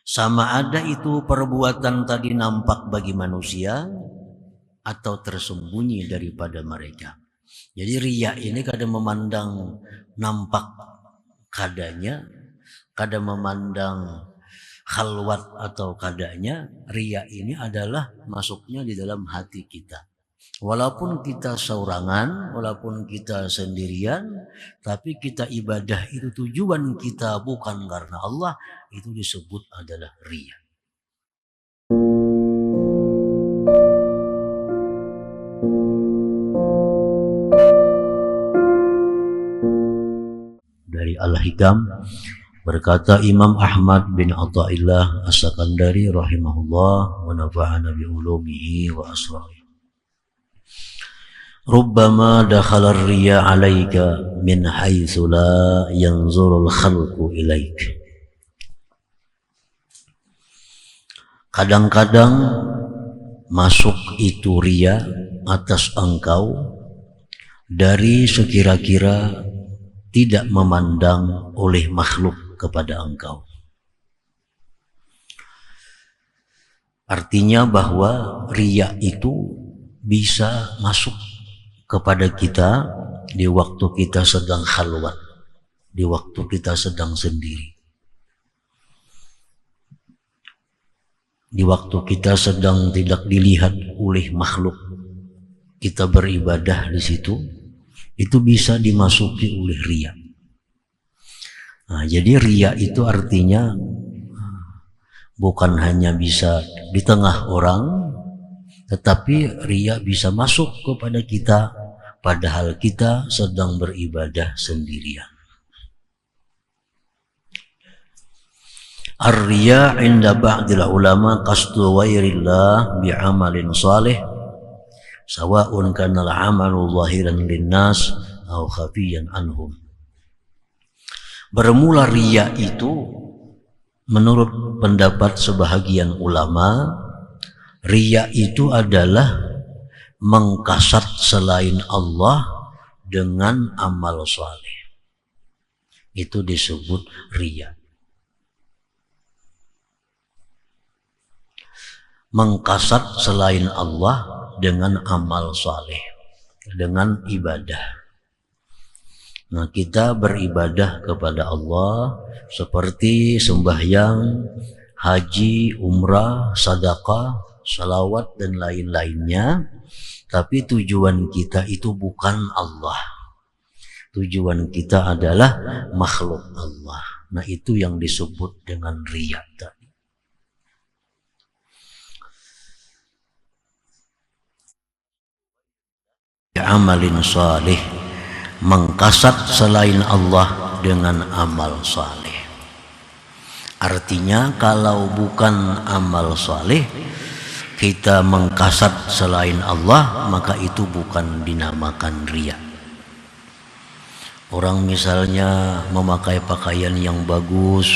Sama ada itu perbuatan tadi nampak bagi manusia atau tersembunyi daripada mereka. Jadi riya ini kadang memandang nampak kadanya, kadang memandang khalwat atau kadanya. Riya ini adalah masuknya di dalam hati kita. Walaupun kita saurangan, walaupun kita sendirian, tapi kita ibadah itu tujuan kita bukan karena Allah, itu disebut adalah riya. Dari Al-Hikam berkata Imam Ahmad bin Athaillah As-Sakandari rahimahullah wa nafa'ana bi ulumihi wa asrarihi. Rubbama dakhala ar-riya 'alaika min haitsu la yanzurul khalqu ilaik. Kadang-kadang masuk itu riya atas engkau dari sekira-kira tidak memandang oleh makhluk kepada engkau. Artinya bahwa riya itu bisa masuk kepada kita di waktu kita sedang khalwat, di waktu kita sedang sendiri, di waktu kita sedang tidak dilihat oleh makhluk, kita beribadah di situ, itu bisa dimasuki oleh riya. Nah, jadi riya itu artinya bukan hanya bisa di tengah orang, tetapi riya bisa masuk kepada kita padahal kita sedang beribadah sendirian. Ar-riya 'inda ba'dil ulama qasdu ghairillah bi'amalin salih sawa'un kana al-'amalu zahiran lin-nas aw khafiyan anhum. Bermula riya itu menurut pendapat sebahagian ulama, riya itu adalah mengkasat selain Allah dengan amal saleh. Itu disebut riya. Mengkasat selain Allah dengan amal saleh, dengan ibadah. Nah, kita beribadah kepada Allah seperti sembahyang, haji, umrah, sedekah, salawat dan lain-lainnya, tapi tujuan kita itu bukan Allah. Tujuan kita adalah makhluk Allah. Nah, itu yang disebut dengan riya tadi. Amalin salih, mengkasat selain Allah dengan amal saleh. Artinya kalau bukan amal saleh, kita mengkasat selain Allah, maka itu bukan dinamakan riya. Orang misalnya memakai pakaian yang bagus,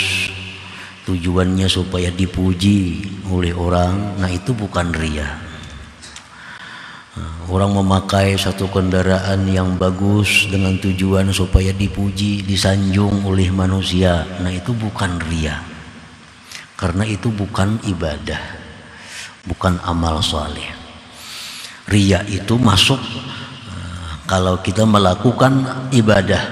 tujuannya supaya dipuji oleh orang, nah itu bukan riya. Orang memakai satu kendaraan yang bagus dengan tujuan supaya dipuji, disanjung oleh manusia, nah itu bukan riya. Karena itu bukan ibadah, bukan amal saleh. Riya itu masuk kalau kita melakukan ibadah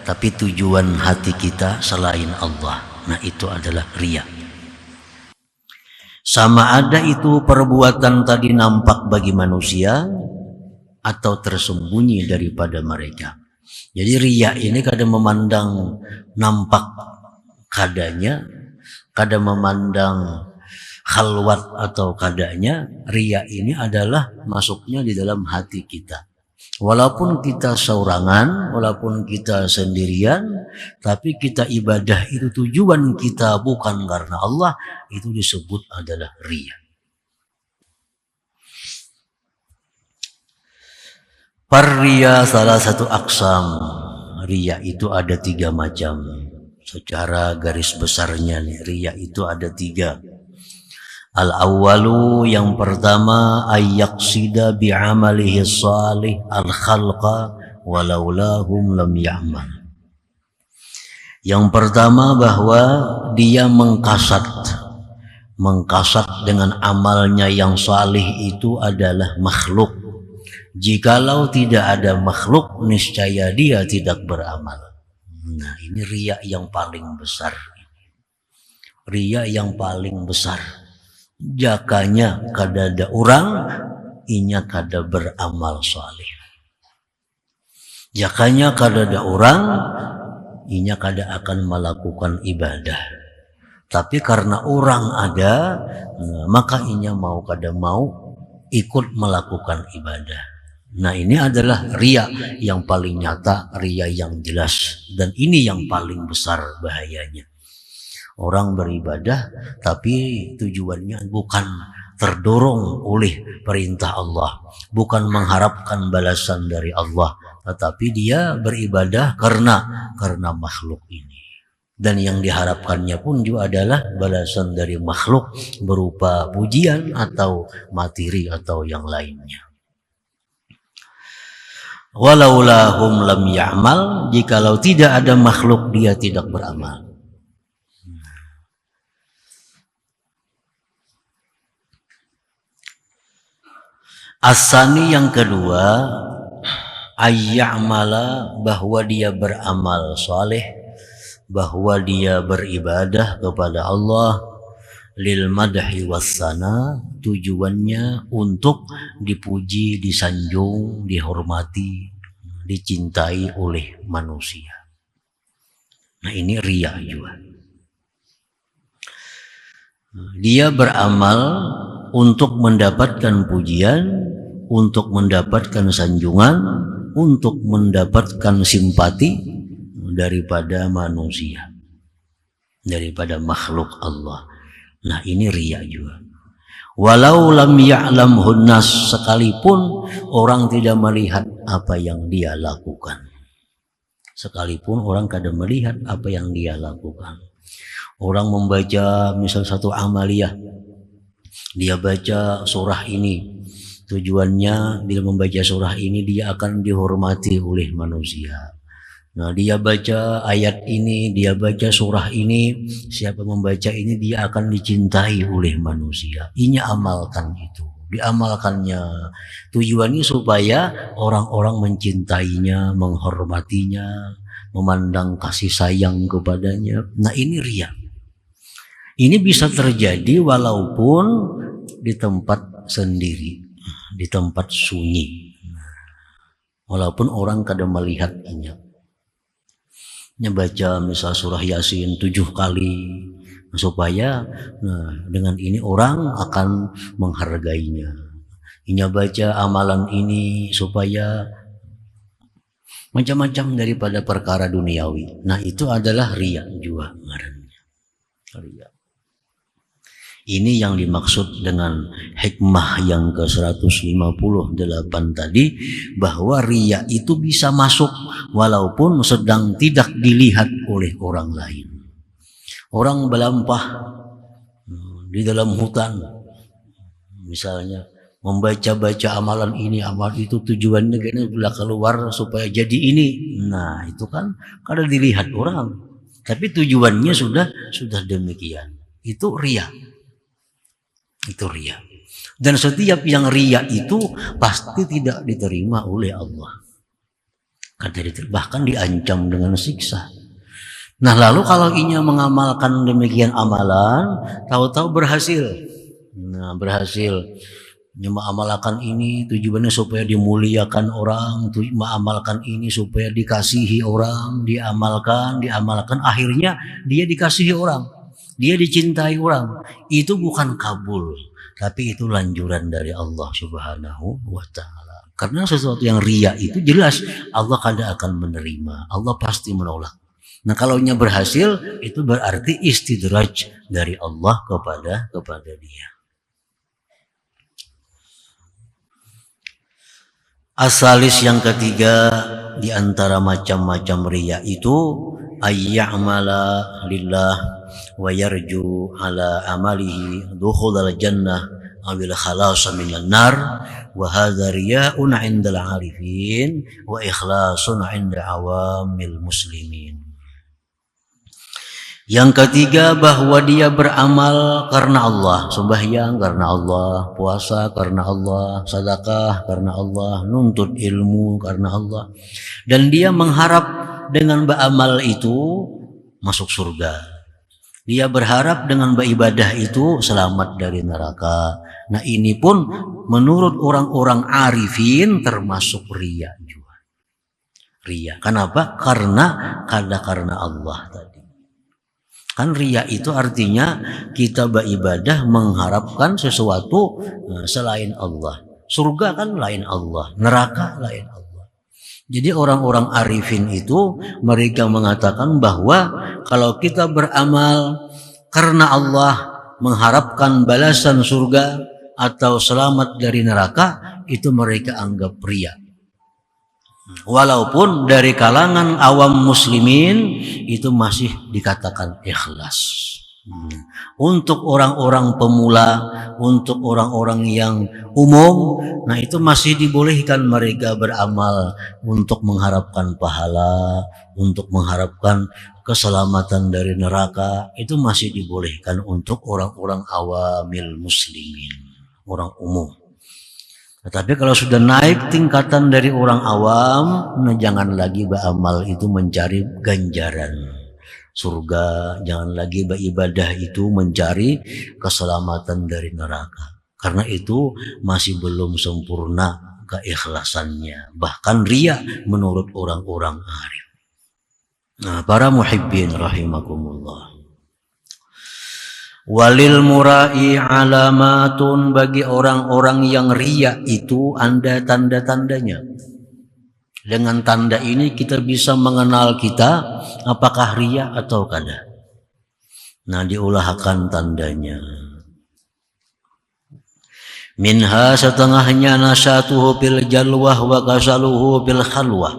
tapi tujuan hati kita selain Allah. Nah, itu adalah riya. Sama ada itu perbuatan tadi nampak bagi manusia atau tersembunyi daripada mereka. Jadi riya ini kadang memandang nampak kadanya, kadang memandang khalwat atau kadanya. Riya ini adalah masuknya di dalam hati kita. Walaupun kita saurangan, walaupun kita sendirian, tapi kita ibadah itu tujuan kita bukan karena Allah, itu disebut adalah riya. Riya salah satu aksam. Riya itu ada 3 macam. Secara garis besarnya nih, riya itu ada 3. Al-awwalu, yang pertama, ayyaqsida bi'amalihi salih al-khalqa walaulahum lam ya'mal. Yang pertama bahwa dia mengkasat mengkasat dengan amalnya yang salih itu adalah makhluk. Jikalau tidak ada makhluk, niscaya dia tidak beramal. Nah, ini riya yang paling besar. Riya yang paling besar. Jakanya kada ada orang, inya kada beramal salih. Jakanya kada ada orang, inya kada akan melakukan ibadah. Tapi karena orang ada, maka inya mau kada mau ikut melakukan ibadah. Nah, ini adalah riya yang paling nyata, riya yang jelas, dan ini yang paling besar bahayanya. Orang beribadah tapi tujuannya bukan terdorong oleh perintah Allah, bukan mengharapkan balasan dari Allah, tetapi dia beribadah karena makhluk ini. Dan yang diharapkannya pun juga adalah balasan dari makhluk berupa pujian atau materi atau yang lainnya. Walaulahum lam ya'mal, jikalau tidak ada makhluk dia tidak beramal. Asani yang kedua, ayya'mala, bahwa dia beramal saleh, bahwa dia beribadah kepada Allah, lil madhi wassana, tujuannya untuk dipuji, disanjung, dihormati, dicintai oleh manusia. Nah, ini riya juga. Dia beramal untuk mendapatkan pujian, untuk mendapatkan sanjungan, untuk mendapatkan simpati daripada manusia, daripada makhluk Allah. Nah, ini riya juga. Walau lam ya'lamhun nas, sekalipun orang tidak melihat apa yang dia lakukan. Sekalipun orang kada melihat apa yang dia lakukan. Orang membaca misal satu amaliyah, dia baca surah ini, tujuannya bila membaca surah ini dia akan dihormati oleh manusia. Nah, dia baca ayat ini, dia baca surah ini, siapa membaca ini dia akan dicintai oleh manusia. Ini amalkan itu, diamalkannya. Tujuannya supaya orang-orang mencintainya, menghormatinya, memandang kasih sayang kepadanya. Nah, ini riya. Ini bisa terjadi walaupun di tempat sendiri, di tempat sunyi. Walaupun orang kadang melihatnya. Baca misal surah Yasin 7 kali, supaya dengan ini orang akan menghargainya. Inya baca amalan ini supaya macam-macam daripada perkara duniawi. Nah, itu adalah riya juga ngarannya. Riya. Ini yang dimaksud dengan hikmah yang ke-158 tadi, bahwa riya itu bisa masuk walaupun sedang tidak dilihat oleh orang lain. Orang melampah di dalam hutan, misalnya membaca-baca amalan ini, amal itu, tujuannya kayaknya bila keluar supaya jadi ini. Nah, itu kan kada dilihat orang, tapi tujuannya sudah demikian. Itu riya. Itu riya. Dan setiap yang riya itu pasti tidak diterima oleh Allah. Bahkan diancam dengan siksa. Nah, lalu kalau inya mengamalkan demikian amalan, tahu-tahu berhasil. Nah, berhasil. Mengamalkan ini tujuannya supaya dimuliakan orang, mengamalkan ini supaya dikasihi orang, diamalkan, akhirnya dia dikasihi orang. Dia dicintai orang. Itu bukan kabul, tapi itu lanjuran dari Allah Subhanahu wa ta'ala. Karena sesuatu yang riya itu jelas Allah kada akan menerima, Allah pasti menolak. Nah, kalau nya berhasil, itu berarti istidraj dari Allah kepada dia. Asalis yang ketiga di antara macam-macam riya itu ayya'mala lillah wa yarju ala amalihi dukhulal jannah awil khalasa minan nar, wa hadza riya'un 'indal 'arifin wa ikhlasun 'inda awamil muslimin. Yang ketiga, bahwa dia beramal karena Allah, sembahyang karena Allah, puasa karena Allah, sedekah karena Allah, nuntut ilmu karena Allah, dan dia mengharap dengan beramal itu masuk surga. Dia berharap dengan beribadah itu selamat dari neraka. Nah, ini pun menurut orang-orang arifin termasuk riya juga. Riya. Kenapa? Karena Allah tadi. Kan riya itu artinya kita beribadah mengharapkan sesuatu selain Allah. Surga kan lain Allah, neraka lain Allah. Jadi orang-orang arifin itu mereka mengatakan bahwa kalau kita beramal karena Allah, mengharapkan balasan surga atau selamat dari neraka, itu mereka anggap riya. Walaupun dari kalangan awam muslimin itu masih dikatakan ikhlas. Untuk orang-orang pemula, untuk orang-orang yang umum, nah itu masih dibolehkan mereka beramal untuk mengharapkan pahala, untuk mengharapkan keselamatan dari neraka. Itu masih dibolehkan untuk orang-orang awamil muslimin, orang umum. Tetapi kalau sudah naik tingkatan dari orang awam, nah jangan lagi beramal itu mencari ganjaran surga, jangan lagi beribadah itu mencari keselamatan dari neraka. Karena itu masih belum sempurna keikhlasannya, bahkan riya menurut orang-orang arif. Nah, para muhibbin rahimakumullah. Walil murai alamatun, bagi orang-orang yang riya itu ada tanda-tandanya. Dengan tanda ini kita bisa mengenal kita apakah riya atau kada. Nah, diulahkan tandanya. Minha, setengahnya nasyatuhu bil jalwah wa kasaluhu bil khalwah.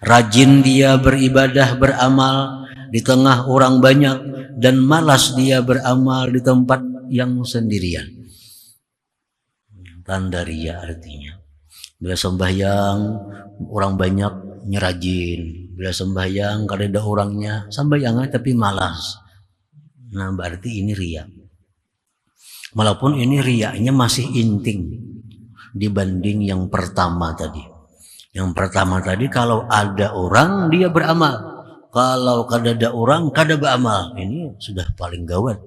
Rajin dia beribadah beramal di tengah orang banyak, dan malas dia beramal di tempat yang sendirian. Tanda riya artinya. Bila sembahyang orang banyak nyerajin, bila sembahyang kada ada orangnya sembahyang tapi malas. Nah, berarti ini riya. Walaupun ini riyanya masih inting dibanding yang pertama tadi. Yang pertama tadi kalau ada orang dia beramal. Kalau kada ada orang, kada beramal. Ini sudah paling gawat.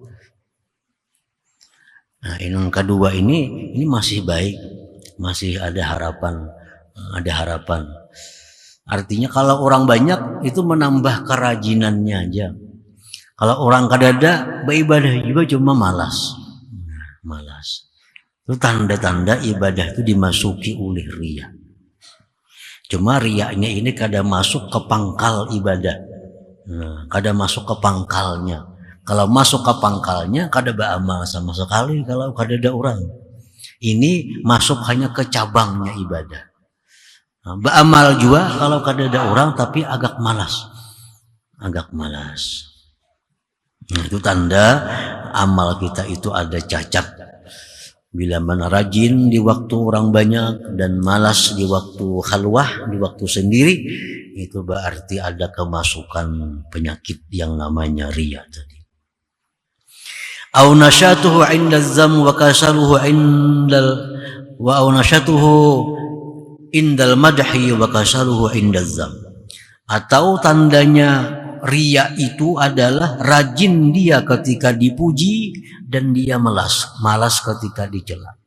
Nah, yang kedua ini masih baik, masih ada harapan, Artinya kalau orang banyak itu menambah kerajinannya aja. Kalau orang kada ada, beribadah juga cuma malas. Malas. Itu tanda-tanda ibadah itu dimasuki oleh riya. Cuma riyanya ini kada masuk ke pangkal ibadah. Nah, kada masuk ke pangkalnya. Kalau masuk ke pangkalnya kada beramal sama sekali kalau kada ada orang. Ini masuk hanya ke cabangnya ibadah. Nah, beramal juga kalau kada ada orang tapi agak malas. Nah, itu tanda amal kita itu ada cacat. Bila mana rajin di waktu orang banyak dan malas di waktu khalwah, di waktu sendiri, itu berarti ada kemasukan penyakit yang namanya riya tadi. Au nasyatuhu 'inda zam wa kasaluhu 'indal madhi wa kasaluhu 'inda zam. Atau tandanya riya itu adalah rajin dia ketika dipuji dan dia malas ketika dicela.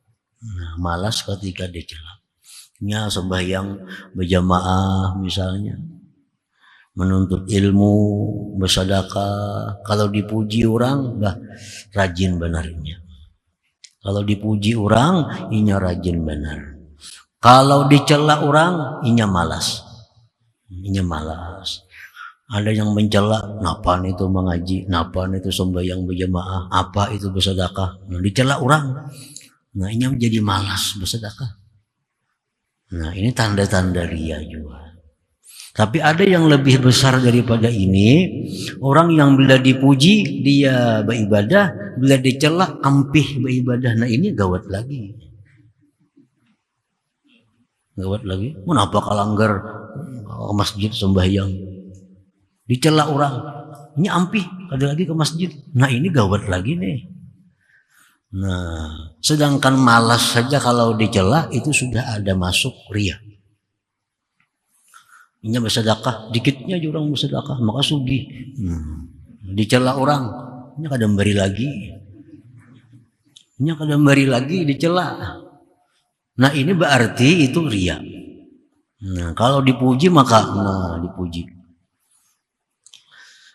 Nah, malas ketika dicela. Nya sembahyang berjamaah misalnya, menuntut ilmu, bersedekah, kalau dipuji orang rajin benarnya. Kalau dipuji orang, inya rajin benar. Kalau dicela orang, inya malas. Ada yang mencela, napaan itu mengaji, napaan itu sembahyang berjamaah, apa itu bersedekah. Nah, dicela orang, nah ini menjadi malas bersedekah. Nah, ini tanda-tanda riya juga. Tapi ada yang lebih besar daripada ini, orang yang bila dipuji dia beribadah, bila dicela ampih beribadah. Nah, ini gawat lagi. Kenapa kalanggar ke masjid sembahyang? Dicela orang, ini ampih, ada lagi ke masjid. Nah ini gawat lagi nih. Nah, sedangkan malas saja kalau dicela itu sudah ada masuk riya. Ini bersedekah, dikitnya aja orang bersedekah, maka sugih. Dicela orang, ini kadang beri lagi. Ini kadang beri lagi dicela. Nah ini berarti itu riya. Nah kalau dipuji maka dipuji.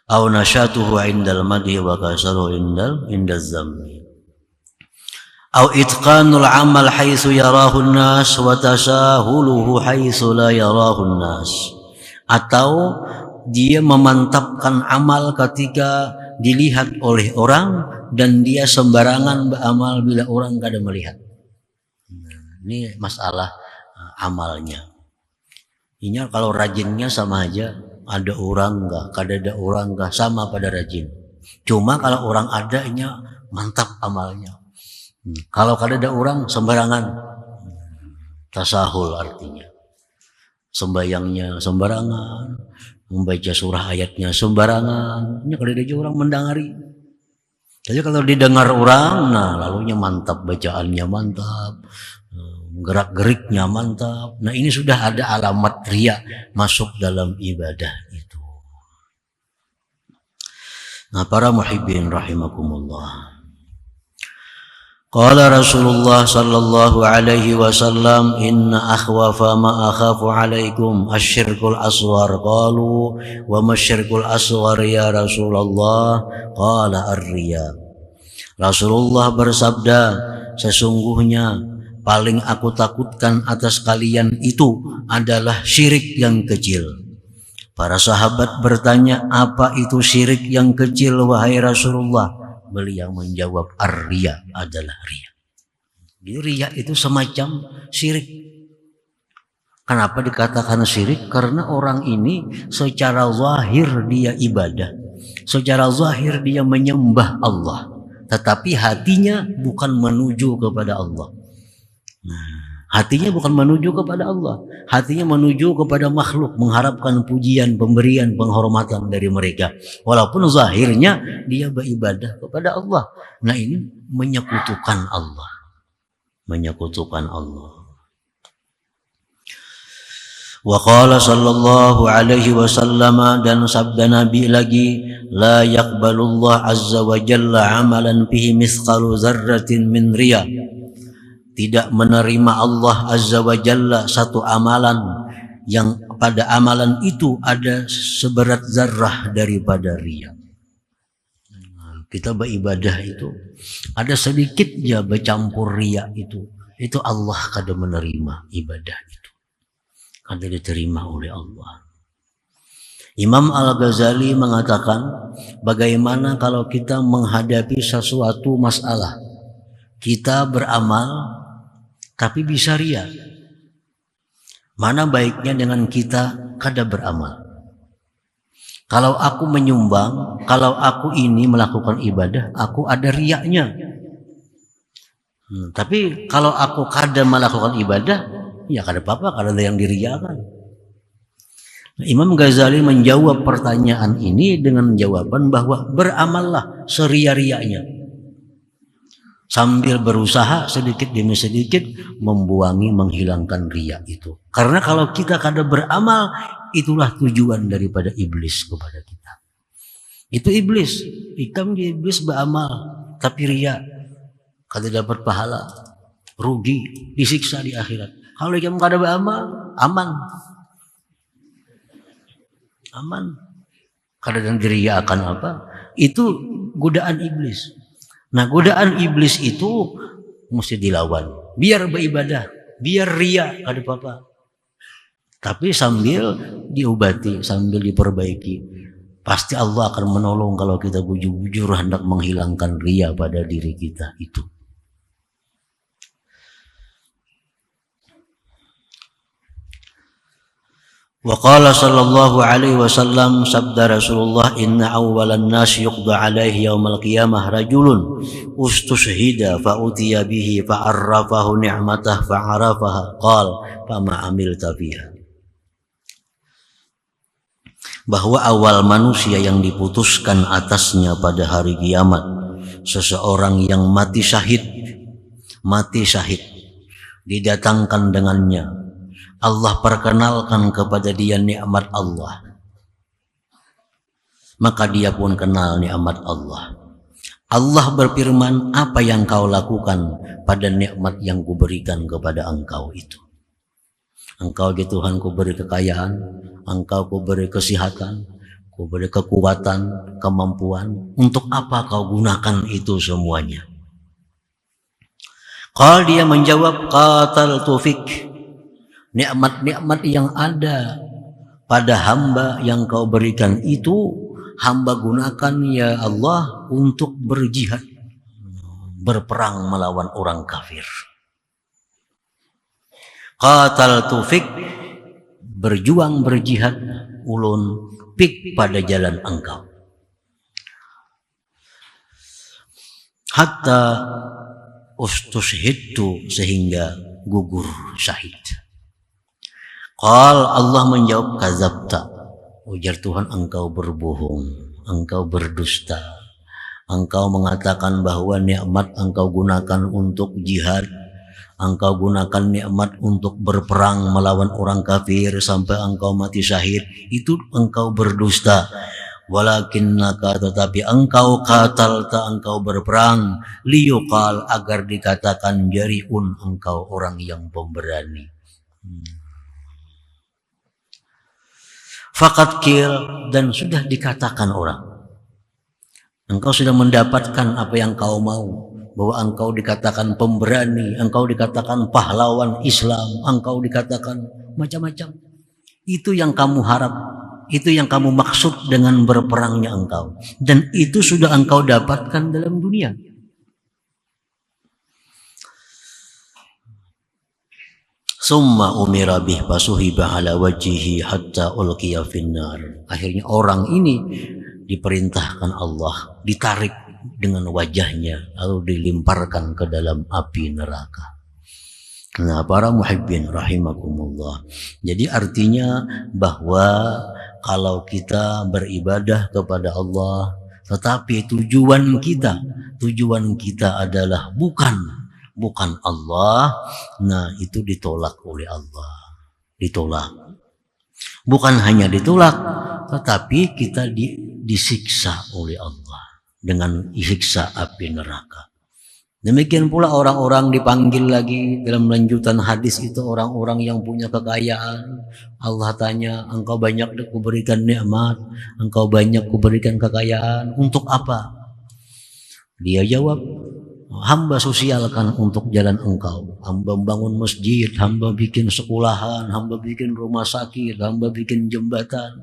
Au nasyatuhu indal madhi wa kasaru indal zammi. Au itqanul amal haitsu yarahu an-nas wa tasahuluhu haitsu la yarahu an-nas. Atau dia memantapkan amal ketika dilihat oleh orang dan dia sembarangan beramal bila orang kada melihat. Nah, ini masalah amalnya. Ini kalau rajinnya sama aja, ada orang enggak, kada ada orang enggak, sama pada rajin. Cuma kalau orang ada, ini mantap amalnya. Kalau kada ada orang sembarangan, tasahul artinya. Sembayangnya sembarangan, membaca surah ayatnya sembarangan. Ini kada ada orang mendengari. Jadi kalau didengar orang, nah lalunya mantap, bacaannya mantap, gerak-geriknya mantap. Nah ini sudah ada alamat riya masuk dalam ibadah itu. Nah para muhibbin rahimakumullah. Qala Rasulullah sallallahu alaihi wasallam, inna akhwafa ma akhafu alaikum asyirkul aswar. Qalu wa masyirkul aswar ya Rasulullah? Qala ar-riya. Rasulullah bersabda, sesungguhnya paling aku takutkan atas kalian itu adalah syirik yang kecil. Para sahabat bertanya, apa itu syirik yang kecil wahai Rasulullah? Beliau menjawab, ar-riya adalah riya. Jadi riya itu semacam syirik. Kenapa dikatakan syirik? Karena orang ini secara zahir dia ibadah, secara zahir dia menyembah Allah, tetapi hatinya bukan menuju kepada Allah. Nah, hatinya bukan menuju kepada Allah, hatinya menuju kepada makhluk, mengharapkan pujian, pemberian, penghormatan dari mereka. Walaupun zahirnya dia beribadah kepada Allah. Nah ini menyekutukan Allah, menyekutukan Allah. Wa qala sallallahu alaihi wasallam, dan sabda Nabi lagi, la yaqbalullah azza wa jalla amalan fihi mithqalu dzarratin min riya. Tidak menerima Allah azza wa jalla satu amalan yang pada amalan itu ada seberat zarrah daripada riya. Kita beribadah itu ada sedikitnya bercampur riya itu Allah kada menerima ibadah itu, kada diterima oleh Allah. Imam Al-Ghazali mengatakan, bagaimana kalau kita menghadapi sesuatu masalah, kita beramal tapi bisa riya? Mana baiknya dengan kita kada beramal? Kalau aku menyumbang, kalau aku ini melakukan ibadah, aku ada riyanya. Tapi kalau aku kada melakukan ibadah, ya kada apa-apa, kada ada yang diriyakan. Imam Ghazali menjawab pertanyaan ini dengan jawaban bahwa beramallah seria-rianya, sambil berusaha sedikit demi sedikit membuangi, menghilangkan riya itu. Karena kalau kita kada beramal, itulah tujuan daripada iblis kepada kita. Itu iblis, iblis beramal tapi riya, kada dapat pahala, rugi, disiksa di akhirat. Kalau kamu kada beramal, aman, kada dan riya akan apa? Itu godaan iblis. Nah godaan iblis itu mesti dilawan. Biar beribadah, biar riya, kada apa-apa. Tapi sambil diobati, sambil diperbaiki. Pasti Allah akan menolong kalau kita bujur-bujur hendak menghilangkan riya pada diri kita itu. Wa qala sallallahu alaihi wasallam, sabda Rasulullah, inna awwalan nas yuqda alaihi yaumal qiyamah rajulun ustushhida fa utiya bihi fa arrafahu ni'matah fa arafaha qala fama amilta fiha. bahwa awal manusia yang diputuskan atasnya pada hari kiamat seseorang yang mati syahid didatangkan dengannya, Allah perkenalkan kepada dia nikmat Allah, maka dia pun kenal nikmat Allah. Allah berfirman, apa yang kau lakukan pada nikmat yang kuberikan kepada engkau itu? Engkau ya Tuhan, kuberi kekayaan, engkau kuberi kesehatan, kuberi kekuatan, kemampuan. Untuk apa kau gunakan itu semuanya? Kalau dia menjawab, qataltu fik, nikmat-nikmat yang ada pada hamba yang kau berikan itu hamba gunakan ya Allah untuk berjihad, berperang melawan orang kafir. Qataltu fik, berjuang berjihad ulun fik pada jalan engkau. Hatta ustushhidtu, sehingga gugur syahid. Qal, Allah menjawab, kadzabta, ujar Tuhan, engkau berbohong, engkau berdusta. Engkau mengatakan bahwa nikmat engkau gunakan untuk jihad, engkau gunakan nikmat untuk berperang melawan orang kafir sampai engkau mati syahid. Itu engkau berdusta. Walakinnaka, tetapi engkau qatalta, engkau berperang, liyuqal, agar dikatakan jariun, engkau orang yang pemberani. Fakat kil, dan sudah dikatakan orang, engkau sudah mendapatkan apa yang kau mau, bahwa engkau dikatakan pemberani, engkau dikatakan pahlawan Islam, engkau dikatakan macam-macam. Itu yang kamu harap, itu yang kamu maksud dengan berperangnya engkau, dan itu sudah engkau dapatkan dalam dunia. Summa umira bih fasuhiba ala wajhihi hatta ulqiya finnar. Akhirnya orang ini diperintahkan Allah ditarik dengan wajahnya lalu dilemparkan ke dalam api neraka. Nah, para muhibbin rahimakumullah. Jadi artinya bahwa kalau kita beribadah kepada Allah tetapi tujuan kita adalah bukan Allah, nah itu ditolak oleh Allah. Ditolak. Bukan hanya ditolak, tetapi kita disiksa oleh Allah dengan siksa api neraka. Demikian pula orang-orang dipanggil lagi dalam lanjutan hadis itu, orang-orang yang punya kekayaan. Allah tanya, engkau banyak kuberikan nikmat, engkau banyak kuberikan kekayaan, untuk apa? Dia jawab, hamba sosialkan untuk jalan engkau. Hamba bangun masjid, hamba bikin sekolahan, hamba bikin rumah sakit, hamba bikin jembatan.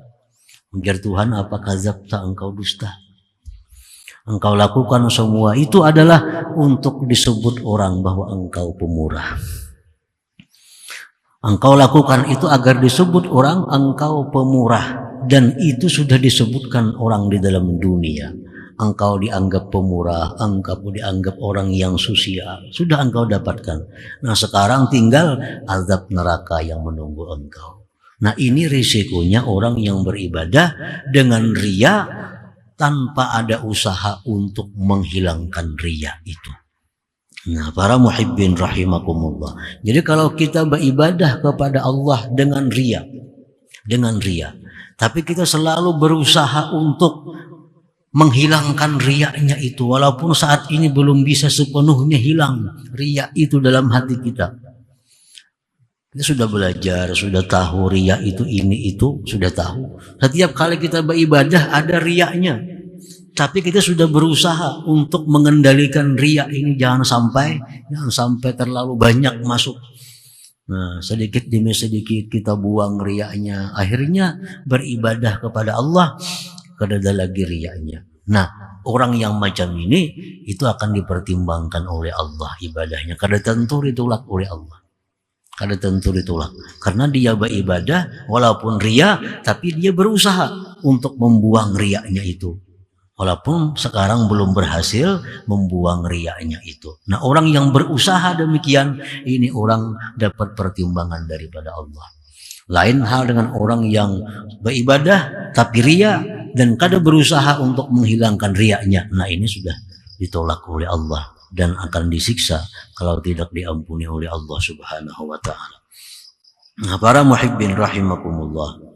Ujar Tuhan, apa kadzabta, engkau dusta. Engkau lakukan semua itu adalah untuk disebut orang bahwa engkau pemurah. Engkau lakukan itu agar disebut orang engkau pemurah, dan itu sudah disebutkan orang di dalam dunia. Engkau dianggap pemurah, engkau dianggap orang yang sosial, sudah engkau dapatkan. Nah, sekarang tinggal azab neraka yang menunggu engkau. Nah, ini risikonya orang yang beribadah dengan riya tanpa ada usaha untuk menghilangkan riya itu. Nah, para muhibbin rahimakumullah. Jadi kalau kita beribadah kepada Allah dengan riya, tapi kita selalu berusaha untuk menghilangkan riyanya itu, walaupun saat ini belum bisa sepenuhnya hilang riya itu dalam hati kita. Kita sudah belajar, sudah tahu riya itu ini itu, sudah tahu. Setiap kali kita beribadah ada riyanya, tapi kita sudah berusaha untuk mengendalikan riya ini, jangan sampai terlalu banyak masuk. Nah, sedikit demi sedikit kita buang riyanya, akhirnya beribadah kepada Allah kada ada lagi riyanya. Nah, orang yang macam ini itu akan dipertimbangkan oleh Allah ibadahnya, kada tentu ditolak oleh Allah. Kada tentu ditolak karena dia beribadah walaupun riya, tapi dia berusaha untuk membuang riyanya itu, walaupun sekarang belum berhasil membuang riyanya itu. Nah, orang yang berusaha demikian, ini orang dapat pertimbangan daripada Allah. Lain hal dengan orang yang beribadah tapi ria dan kada berusaha untuk menghilangkan riaknya. Nah, ini sudah ditolak oleh Allah dan akan disiksa kalau tidak diampuni oleh Allah Subhanahu wa taala. Nah, para muhibbin rahimakumullah.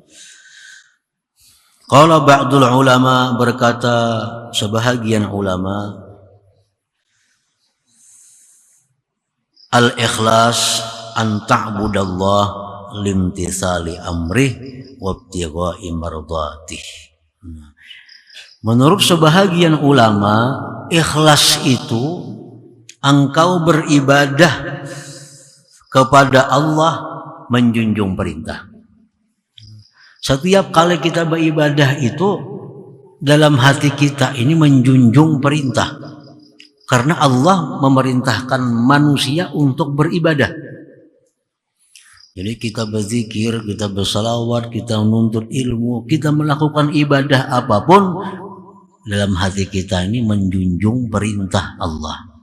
Qala ba'dul ulama, berkata sebahagian ulama, al-ikhlas an ta'budallah limtithali amrih wabtigha'i mardatih. Menurut sebahagian ulama, ikhlas itu engkau beribadah kepada Allah menjunjung perintah. Setiap kali kita beribadah itu dalam hati kita ini menjunjung perintah. Karena Allah memerintahkan manusia untuk beribadah. Jadi kita berzikir, kita bersalawat, kita menuntut ilmu, kita melakukan ibadah apapun, dalam hati kita ini menjunjung perintah Allah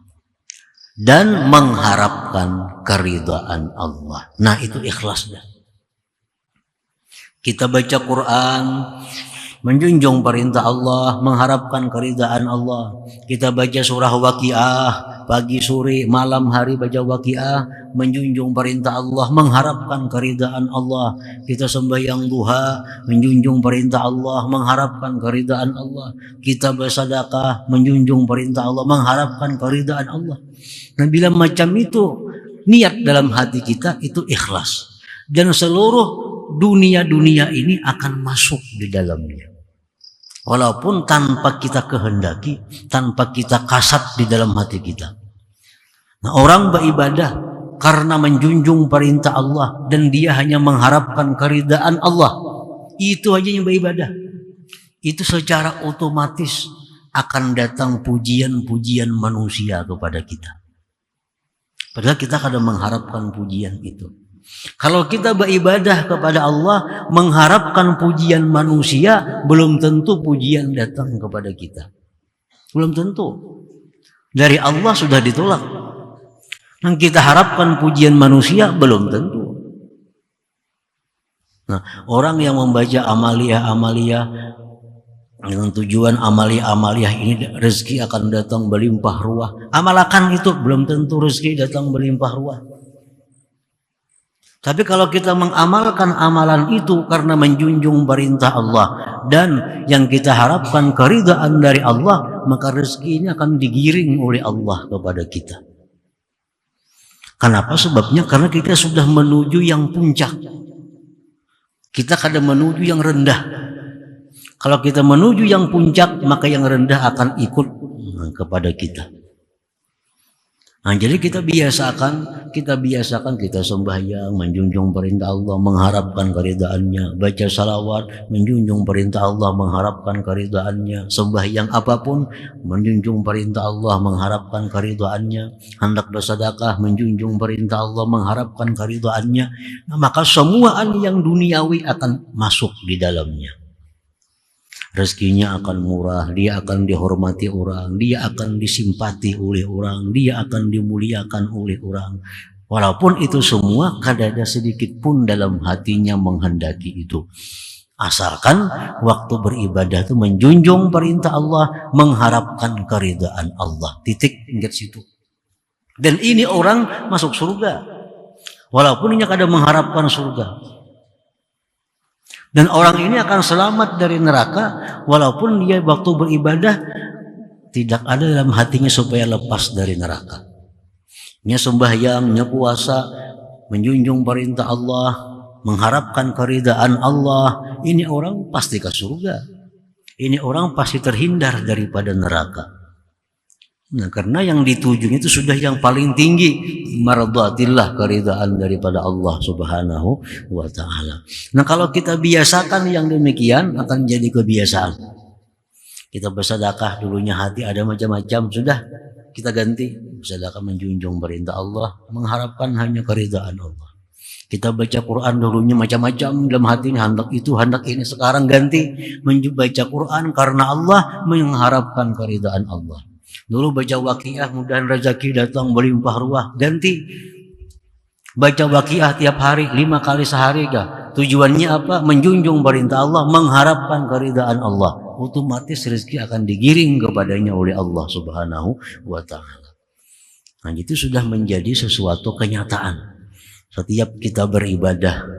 dan mengharapkan keridhaan Allah. Nah, itu ikhlasnya. Kita baca Quran, menjunjung perintah Allah, mengharapkan keridhaan Allah. Kita baca surah Waqiah, pagi sore malam hari baca Waqiah, menjunjung perintah Allah, mengharapkan keridhaan Allah. Kita sembahyang duha, menjunjung perintah Allah, mengharapkan keridhaan Allah. Kita bersedekah, menjunjung perintah Allah, mengharapkan keridhaan Allah. Nah, bila macam itu niat dalam hati kita, itu ikhlas, dan seluruh dunia-dunia ini akan masuk di dalamnya. Walaupun tanpa kita kehendaki, tanpa kita kasat di dalam hati kita. Nah, orang beribadah karena menjunjung perintah Allah dan dia hanya mengharapkan keridhaan Allah. Itu aja yang beribadah. Itu secara otomatis akan datang pujian-pujian manusia kepada kita. Padahal kita kadang mengharapkan pujian itu. Kalau kita beribadah kepada Allah mengharapkan pujian manusia, belum tentu pujian datang kepada kita. Belum tentu. Dari Allah sudah ditolak. Yang kita harapkan pujian manusia belum tentu. Nah, orang yang membaca amaliyah-amaliyah dengan tujuan amaliyah-amaliyah ini rezeki akan datang berlimpah ruah. Amalkan itu belum tentu rezeki datang berlimpah ruah. Tapi kalau kita mengamalkan amalan itu karena menjunjung perintah Allah dan yang kita harapkan keridhaan dari Allah, maka rezeki ini akan digiring oleh Allah kepada kita. Kenapa? Sebabnya karena kita sudah menuju yang puncak. Kita kadang menuju yang rendah. Kalau kita menuju yang puncak, maka yang rendah akan ikut kepada kita. Nah, jadi kita biasakan kita sembahyang, menjunjung perintah Allah, mengharapkan keridhaannya, baca salawat, menjunjung perintah Allah, mengharapkan keridhaannya, sembahyang apapun, menjunjung perintah Allah, mengharapkan keridhaannya, hendak bersedekah, menjunjung perintah Allah, mengharapkan keridhaannya. Nah, maka semua yang duniawi akan masuk di dalamnya. Rezekinya akan murah, dia akan dihormati orang, dia akan disimpati oleh orang, dia akan dimuliakan oleh orang. Walaupun itu semua kada ada sedikit pun dalam hatinya menghendaki itu. Asalkan waktu beribadah itu menjunjung perintah Allah, mengharapkan keridhaan Allah. Titik, ingat situ. Dan ini orang masuk surga. Walaupun dia kada mengharapkan surga. Dan orang ini akan selamat dari neraka walaupun dia waktu beribadah tidak ada dalam hatinya supaya lepas dari neraka. Nya sembahyang, nya puasa, menjunjung perintah Allah, mengharapkan keridhaan Allah, ini orang pasti ke surga. Ini orang pasti terhindar daripada neraka. Nah, karena yang dituju itu sudah yang paling tinggi, mardhatillah, keridhaan daripada Allah Subhanahu wa taala. Nah, kalau kita biasakan yang demikian akan jadi kebiasaan. Kita bersedekah dulunya hati ada macam-macam, sudah kita ganti bersedekah menjunjung perintah Allah, mengharapkan hanya keridhaan Allah. Kita baca Quran dulunya macam-macam dalam hati ini, hendak itu, hendak ini, sekarang ganti membaca Quran karena Allah, mengharapkan keridhaan Allah. Dulu baca Waqiah mudahan rezeki datang berlimpah ruah, ganti Baca Waqiah tiap hari 5 kali sehari kah? Tujuannya apa? Menjunjung perintah Allah, mengharapkan keridhaan Allah. Otomatis rezeki akan digiring kepadanya oleh Allah Subhanahu wa taala. Nah, itu sudah menjadi sesuatu kenyataan. Setiap kita beribadah,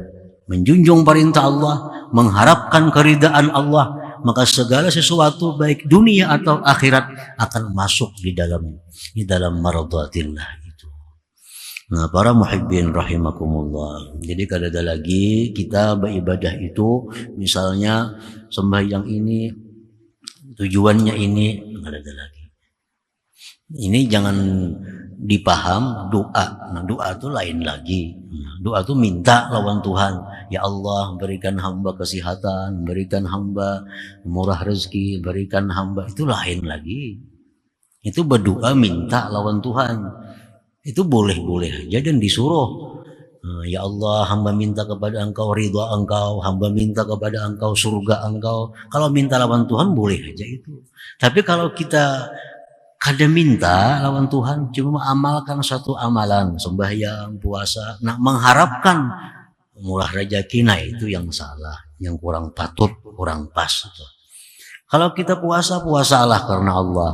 menjunjung perintah Allah, mengharapkan keridhaan Allah, maka segala sesuatu baik dunia atau akhirat akan masuk di dalam maradatillah. Nah, para muhibbin rahimakumullah. Jadi kada ada lagi kita beribadah itu misalnya sembahyang ini tujuannya ini, kada ada lagi. Ini jangan dipaham doa. Nah, doa itu lain lagi. Doa itu minta lawan Tuhan. Ya Allah, berikan hamba kesehatan, berikan hamba murah rezeki, berikan hamba, itu lain lagi. Itu berdoa minta lawan Tuhan. Itu boleh-boleh aja dan disuruh. Ya Allah, hamba minta kepada Engkau ridha Engkau, hamba minta kepada Engkau surga Engkau. Kalau minta lawan Tuhan boleh aja itu. Tapi kalau kita kada minta lawan Tuhan, cuma amalkan satu amalan, sembahyang, puasa, nah mengharapkan murah rezeki, nah itu yang salah, yang kurang patut, kurang pas itu. Kalau kita puasa Allah karena Allah,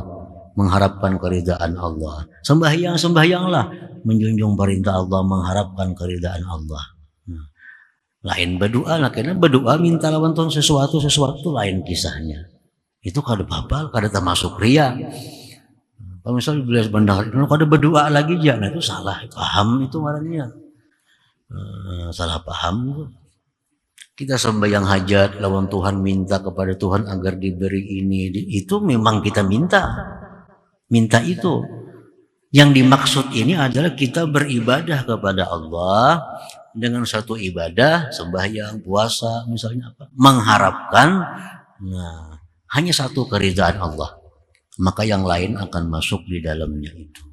mengharapkan keridhaan Allah. Sembahyanglah, menjunjung perintah Allah, mengharapkan keridhaan Allah. Lain berdoa, karena berdoa minta lawan Tuhan sesuatu lain kisahnya. Itu kada apa-apa, kada termasuk riya. Kalau misalnya bila bendahar itu kada berdoa lagi aja, nah itu salah paham itu marahnya. Salah paham. Kita sembahyang hajat lawan Tuhan, minta kepada Tuhan agar diberi ini, itu memang kita minta itu. Yang dimaksud ini adalah kita beribadah kepada Allah dengan satu ibadah, sembahyang, puasa, misalnya apa, mengharapkan hanya satu keridhaan Allah, maka yang lain akan masuk di dalamnya itu.